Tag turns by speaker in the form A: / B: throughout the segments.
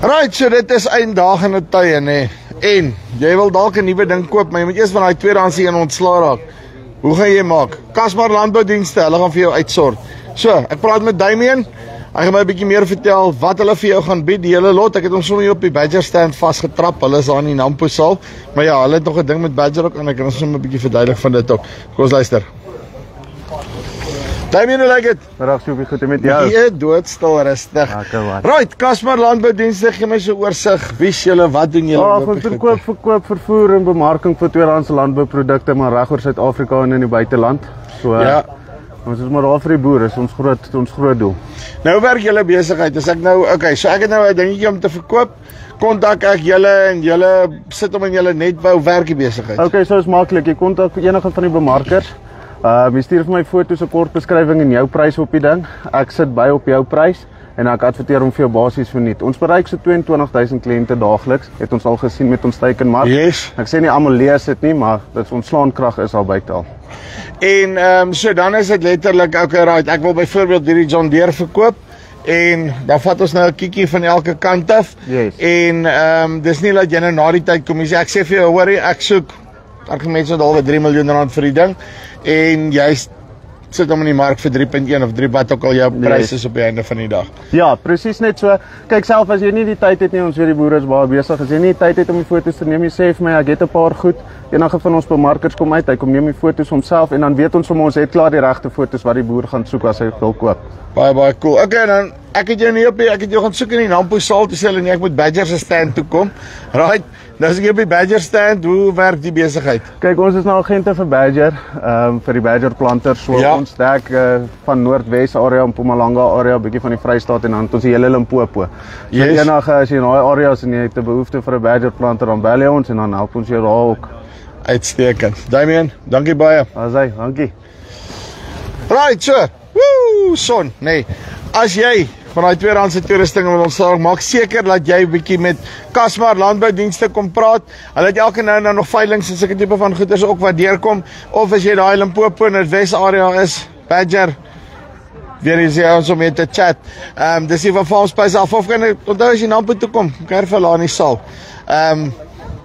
A: Right, so dit is eindagende tye, nee. En jy wil dalk 'n nuwe ding koop, maar jy moet eers van daai tweedehandse een ontslaa raak. Hoe gaan jy maak? Kasmar Landboudienste, hulle gaan vir jou uitsort. So, ek praat met Damian. Hy gaan my 'n bietjie meer vertel wat hulle vir jou gaan bied, die hele lot. Ek het hom sommer hier op die Badger stand vasgetrap. Hulle is daar in die Nampo saal. Maar ja, hulle het nog 'n ding met Badger ook en ek kan ons sommer 'n bietjie verduidelik van dit ook. Kom ons luister. Damian, hoe lyk dit?
B: Middag, Soepie, goed met jou?
A: Jy doodstil rustig. Right, Kasmar Landboudienste, gee my so oorsig. Wie's julle, wat doen julle?
B: Ons verkoop, vervoer en bemarking vir tweedehandse landbouprodukte, maar reg oor Suid-Afrika en in die buiteland. So ja. Ons is maar daar vir die boere, is ons groot doel.
A: Nou werk julle besigheid. As ek nou, okay, so ek het nou 'n dingetjie om te verkoop. Kontak ek julle en julle sit om in julle netbou werk die besigheid.
B: Okay, so is maklik. Jy kontak enige van die bemarkers. Jy stuur vir my foto's, 'n kort beskrywing en jou prys op die ding. Ek sit by op jou prys en ek adverteer hom vir jou basies verniet. Ons bereik so 22,000 kliënte daagliks. Het ons al gesien met ons teikenmark.
A: Yes.
B: Ek sê nie almal lees dit nie, maar dit ontslaan krag is al buite al.
A: En so dan is dit letterlik okay, right. Ek wil byvoorbeeld hierdie John Deere verkoop en dan vat ons nou 'n kiekie van elke kant af.
B: Yes.
A: En dis nie dat jy nou na die tyd kom jy sê ek sê vir jou hoorie, ek soek argumente so dalk 3 miljoen rand vir die ding en jy sit hom in die mark vir 3.1 of 3 wat ook al jou prys is op die einde van die dag.
B: Ja, presies net so. Kyk self as jy nie die tyd het nie, ons weet die boere is baie besig. As jy nie die tyd het om die foto's te neem, jy sê vir my ek het 'n paar goed. Enige van ons bemarkers kom uit, hy kom neem die foto's homself en dan weet ons ons het klaar die regte foto's wat die boer gaan soek as hy wil koop.
A: Baie cool. Okay, dan ek het jou nie op ek het jou gaan soek in die Nampo saal te sê hulle nee, ek moet Badger se stand toe kom. Right. Nou as ek op die Badger stand, hoe werk die besigheid?
B: Kyk, ons is nou agente vir Badger, vir die Badger planters. So ja. Ons dek van Noordwes area en Mpumalanga area, bietjie van die Vrystaat en dan tot die hele Limpopo. So yes. Enige as jy in daai areas en jy het 'n behoefte vir 'n Badger planter, dan bel jy ons en dan help ons jou daar ook.
A: Uitstekend. Damian, dankie baie.
B: Asai, dankie.
A: Right, so. Woo, son. Nee. As jy van daai tweedehandse toerusting wil ontslaa, maak seker dat jy 'n bietjie met Kasmar Landboudienste kom praat. Hulle het elke nou en dan nog veilinge en sulke tipe van goederes ook wat deurkom. Of as jy daai Limpopo en Noordwes area is, Badger, weer is jy ons om mee te chat. Dis hier van Farmspace af of kan onthou as jy Nampo toe kom, kan jy vir hulle in die saal.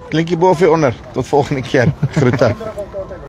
A: Klinkie bo of onder. Tot volgende keer. Groete.